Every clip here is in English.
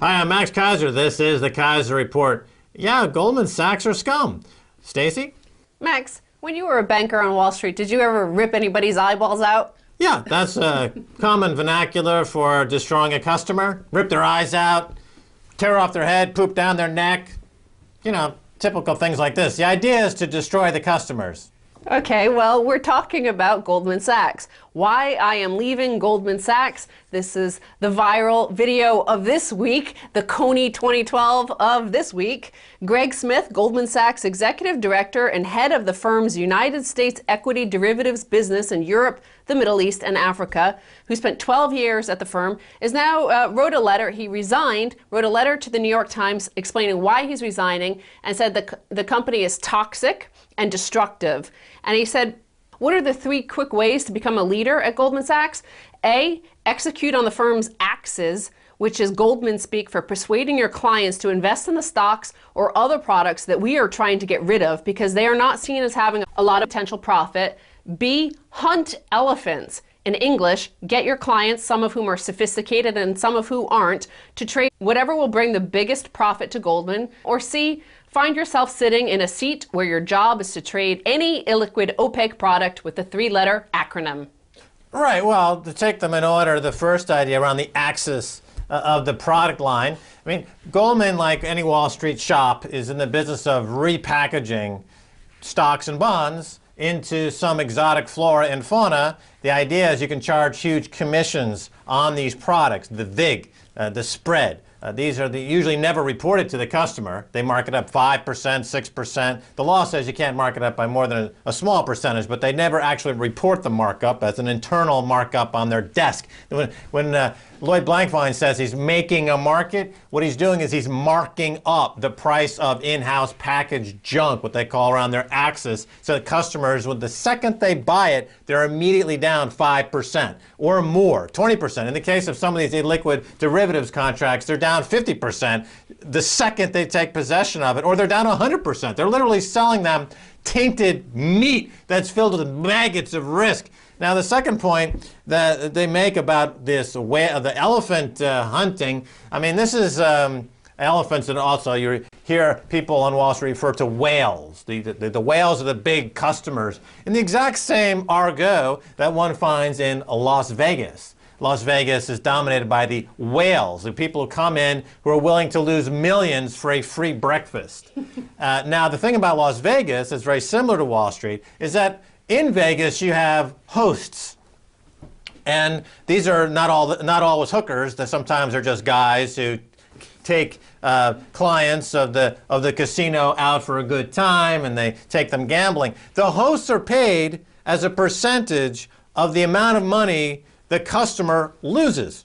Hi, I'm Max Keiser. This is the Keiser Report. Yeah, Goldman Sachs are scum. Stacy? Max, when you were a banker on Wall Street, did you ever rip anybody's eyeballs out? Yeah, that's common vernacular for destroying a customer. Rip their eyes out, tear off their head, poop down their neck. You know, typical things like this. The idea is to destroy the customers. Okay, well, we're talking about Goldman Sachs. Why I am leaving Goldman Sachs. This is the viral video of this week, the Coney 2012 of this week. Greg Smith, Goldman Sachs Executive Director and head of the firm's United States equity derivatives business in Europe, the Middle East, and Africa, who spent 12 years at the firm, is now wrote a letter. He resigned, wrote a letter to the New York Times explaining why he's resigning, and said the company is toxic and destructive. And he said, what are the 3 quick ways to become a leader at Goldman Sachs? A, execute on the firm's axes, which is Goldman speak for persuading your clients to invest in the stocks or other products that we are trying to get rid of because they are not seen as having a lot of potential profit. B, hunt elephants. In English, get your clients, some of whom are sophisticated and some of who aren't, to trade whatever will bring the biggest profit to Goldman. Or C, find yourself sitting in a seat where your job is to trade any illiquid opaque product with the 3-letter acronym. Right, well, to take them in order, the first idea around the axis of the product line. I mean, Goldman, like any Wall Street shop, is in the business of repackaging stocks and bonds into some exotic flora and fauna. The idea is you can charge huge commissions on these products, the VIG, the spread. These are usually never reported to the customer. They mark it up 5%, 6%. The law says you can't mark it up by more than a small percentage, but they never actually report the markup as an internal markup on their desk. When Lloyd Blankfein says he's making a market, what he's doing is he's marking up the price of in-house packaged junk, what they call around their axis, so that customers, the second they buy it, they're immediately down 5% or more, 20%. In the case of some of these illiquid derivatives contracts, they're down 50% the second they take possession of it, or they're down 100%. They're literally selling them tainted meat that's filled with maggots of risk. Now, the second point that they make about this, the elephant hunting, I mean, this is elephants, and also you hear people on Wall Street refer to whales. The whales are the big customers in the exact same argot that one finds in Las Vegas. Las Vegas is dominated by the whales, the people who come in who are willing to lose millions for a free breakfast. Now, the thing about Las Vegas is very similar to Wall Street, is that in Vegas you have hosts. And these are not always hookers. That sometimes they're just guys who take clients of the casino out for a good time, and they take them gambling. The hosts are paid as a percentage of the amount of money the customer loses.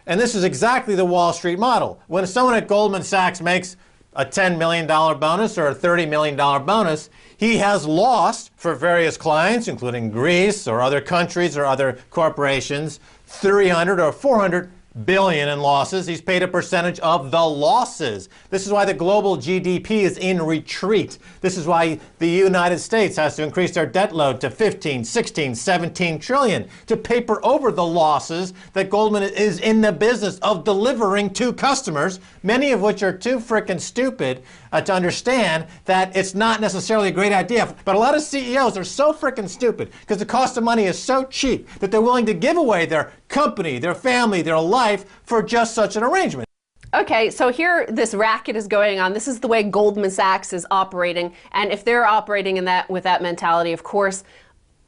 And this is exactly the Wall Street model. When someone at Goldman Sachs makes a $10 million bonus or a $30 million bonus, he has lost for various clients, including Greece or other countries or other corporations, 300 or 400 billion in losses. He's paid a percentage of the losses. This is why the global GDP is in retreat. This is why the United States has to increase their debt load to 15, 16, 17 trillion to paper over the losses that Goldman is in the business of delivering to customers, many of which are too frickin' stupid to understand that it's not necessarily a great idea. But a lot of CEOs are so frickin' stupid because the cost of money is so cheap that they're willing to give away their company, their family, their life for just such an arrangement. Okay, so here this racket is going on. This is the way Goldman Sachs is operating. And if they're operating with that mentality, of course,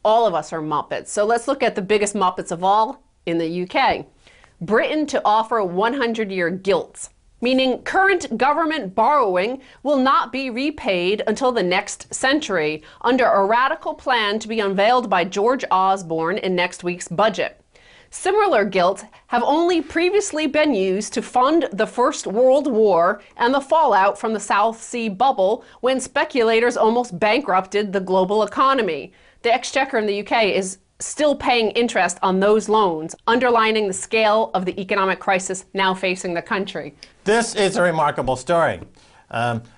all of us are Muppets. So let's look at the biggest Muppets of all in the UK. Britain to offer 100-year gilts, meaning current government borrowing will not be repaid until the next century, under a radical plan to be unveiled by George Osborne in next week's budget. Similar gilts have only previously been used to fund the First World War and the fallout from the South Sea bubble when speculators almost bankrupted the global economy. The Exchequer in the UK is still paying interest on those loans, underlining the scale of the economic crisis now facing the country. This is a remarkable story.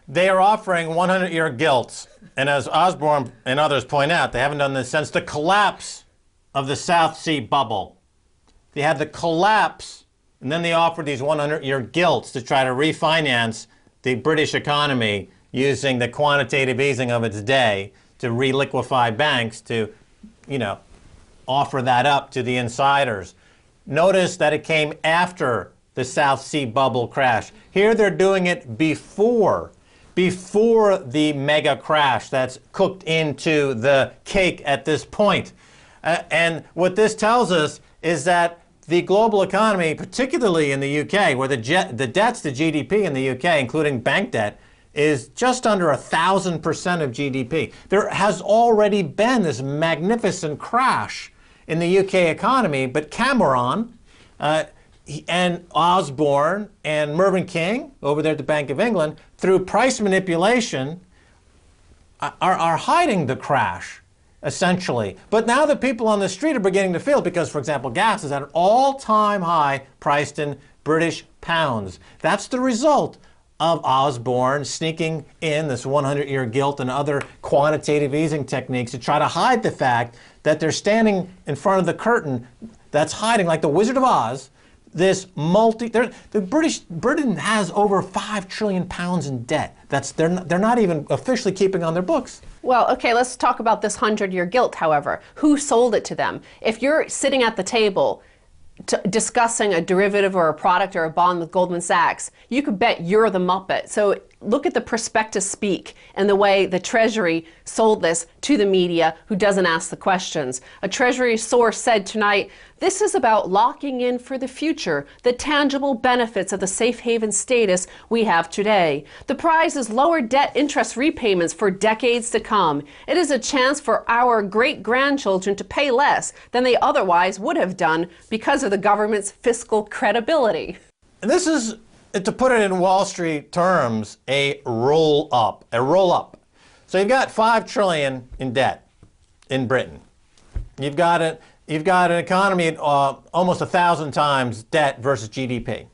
They are offering 100-year gilts, and as Osborne and others point out, they haven't done this since the collapse of the South Sea bubble. They had the collapse And then they offered these 100-year gilts to try to refinance the British economy using the quantitative easing of its day to reliquefy banks to, offer that up to the insiders. Notice that it came after the South Sea bubble crash. Here they're doing it before the mega crash that's cooked into the cake at this point. And what this tells us is that the global economy, particularly in the UK, where the debts to GDP in the UK, including bank debt, is just under 1,000% of GDP. There has already been this magnificent crash in the UK economy, but Cameron and Osborne and Mervyn King over there at the Bank of England, through price manipulation, are hiding the crash, essentially. But now the people on the street are beginning to feel it because, for example, gas is at an all-time high priced in British pounds. That's the result of Osborne sneaking in this 100-year gilt and other quantitative easing techniques to try to hide the fact that they're standing in front of the curtain that's hiding, like the Wizard of Oz, this Britain has over 5 trillion pounds in debt. They're not even officially keeping on their books. Well, okay, let's talk about this 100-year gilt, however. Who sold it to them? If you're sitting at the table discussing a derivative or a product or a bond with Goldman Sachs, you could bet you're the Muppet. So look at the prospectus speak and the way the Treasury sold this to the media who doesn't ask the questions. A Treasury source said tonight, "This is about locking in for the future the tangible benefits of the safe haven status we have today. The prize is lower debt interest repayments for decades to come. It is a chance for our great-grandchildren to pay less than they otherwise would have done because of the government's fiscal credibility." And this is, to put it in Wall Street terms, a roll-up. So you've got 5 trillion in debt in Britain. You've got an economy at almost 1,000 times debt versus GDP.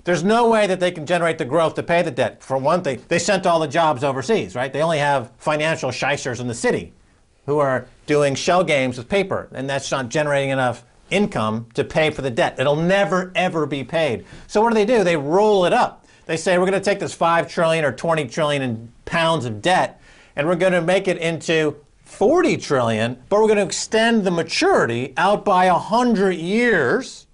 There's no way that they can generate the growth to pay the debt. For one thing, they sent all the jobs overseas, right? They only have financial shysters in the city who are doing shell games with paper, and that's not generating enough income to pay for the debt. It'll never, ever be paid. So what do? They roll it up. They say, we're going to take this 5 trillion or 20 trillion in pounds of debt, and we're going to make it into 40 trillion, but we're going to extend the maturity out by 100 years.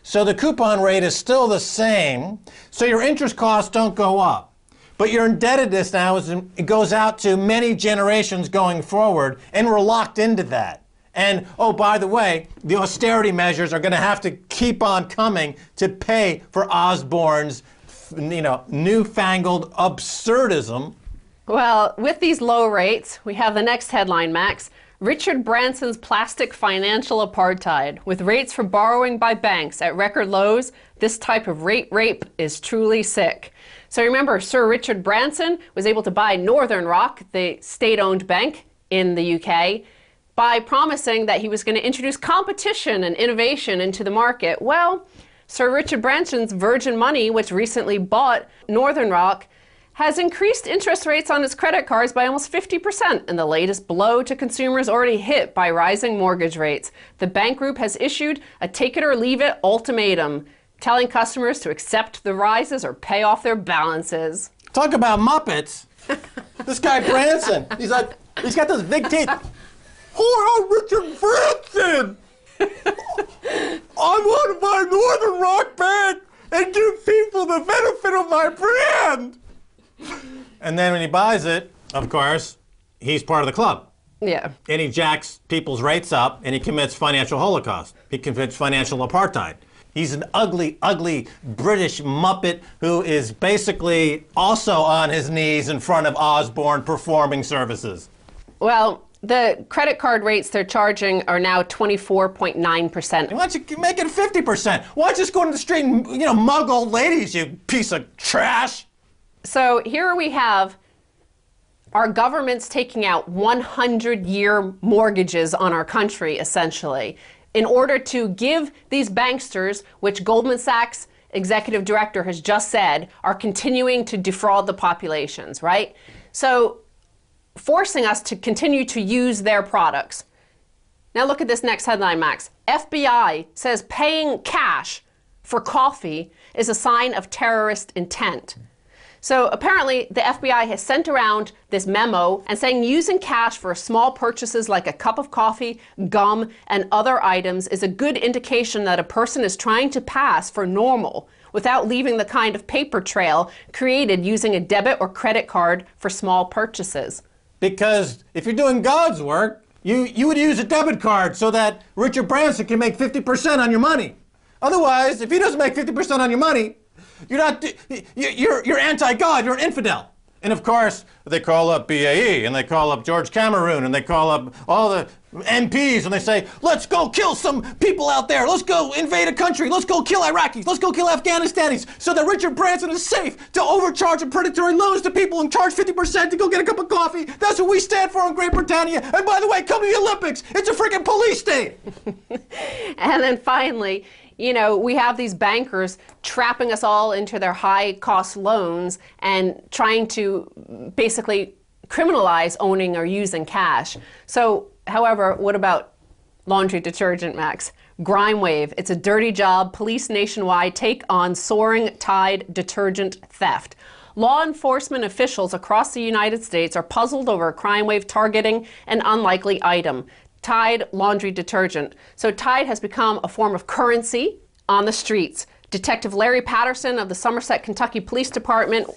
So the coupon rate is still the same. So your interest costs don't go up. But your indebtedness now it goes out to many generations going forward, and we're locked into that. And, oh, by the way, the austerity measures are going to have to keep on coming to pay for Osborne's, newfangled absurdism. Well, with these low rates, we have the next headline, Max. Richard Branson's plastic financial apartheid. With rates for borrowing by banks at record lows, this type of rate rape is truly sick. So remember, Sir Richard Branson was able to buy Northern Rock, the state-owned bank in the UK, by promising that he was going to introduce competition and innovation into the market. Well, Sir Richard Branson's Virgin Money, which recently bought Northern Rock, has increased interest rates on its credit cards by almost 50%, and the latest blow to consumers already hit by rising mortgage rates. The bank group has issued a take-it-or-leave-it ultimatum, telling customers to accept the rises or pay off their balances. Talk about Muppets. This guy Branson, he's got those big teeth. Oh, I'm Richard Branson! I want to buy Northern Rock Bank and give people the benefit of my brand! And then when he buys it, of course, he's part of the club. Yeah. And he jacks people's rates up, and he commits financial holocaust. He commits financial apartheid. He's an ugly, ugly British Muppet who is basically also on his knees in front of Osborne performing services. Well, the credit card rates they're charging are now 24.9%. Why don't you make it 50%? Why don't you just go to the street and, mug old ladies, you piece of trash? So here we have our government's taking out 100-year mortgages on our country, essentially, in order to give these banksters, which Goldman Sachs executive director has just said, are continuing to defraud the populations, right? So forcing us to continue to use their products. Now look at this next headline, Max. FBI says paying cash for coffee is a sign of terrorist intent. So apparently the FBI has sent around this memo and saying using cash for small purchases like a cup of coffee, gum, and other items is a good indication that a person is trying to pass for normal without leaving the kind of paper trail created using a debit or credit card for small purchases. Because if you're doing God's work, you would use a debit card so that Richard Branson can make 50% on your money. Otherwise, if he doesn't make 50% on your money, you're anti-God, you're an infidel. And of course, they call up BAE, and they call up George Cameroon, and they call up all the MPs, and they say, let's go kill some people out there. Let's go invade a country. Let's go kill Iraqis. Let's go kill Afghanistanis so that Richard Branson is safe to overcharge and predatory loans to people and charge 50% to go get a cup of coffee. That's what we stand for in Great Britannia. And by the way, come to the Olympics. It's a freaking police state. And then finally, you know, we have these bankers trapping us all into their high-cost loans and trying to basically criminalize owning or using cash. So, however, what about laundry detergent, Max? Grime wave. It's a dirty job. Police nationwide take on soaring Tide detergent theft. Law enforcement officials across the United States are puzzled over a crime wave targeting an unlikely item. Tide laundry detergent. So Tide has become a form of currency on the streets. Detective Larry Patterson of the Somerset, Kentucky Police Department,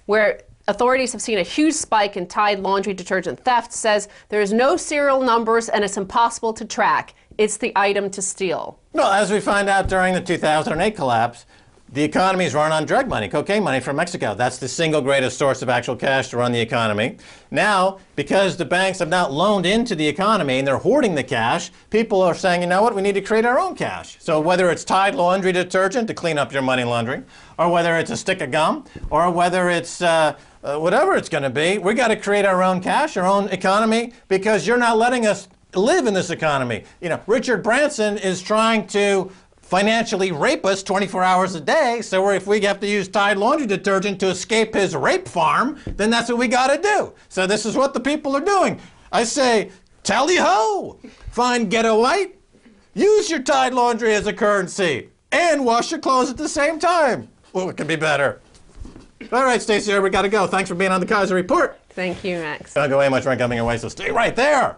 where authorities have seen a huge spike in Tide laundry detergent theft, says there's no serial numbers and it's impossible to track. It's the item to steal. No, as we find out during the 2008 collapse, the economy is run on drug money, cocaine money from Mexico. That's the single greatest source of actual cash to run the economy. Now, because the banks have not loaned into the economy and they're hoarding the cash, people are saying, you know what, we need to create our own cash. So whether it's Tide laundry detergent to clean up your money laundering, or whether it's a stick of gum, or whether it's whatever it's going to be, we got to create our own cash, our own economy, because you're not letting us live in this economy. You know, Richard Branson is trying to financially rape us 24 hours a day, so if we have to use Tide laundry detergent to escape his rape farm, then that's what we got to do. So this is what the people are doing. I say, tally-ho! Find Ghetto White, use your Tide laundry as a currency, and wash your clothes at the same time. Well, it could be better. All right, Stacey, we got to go. Thanks for being on the Keiser Report. Thank you, Max. Don't go away, much rent coming your way, so stay right there.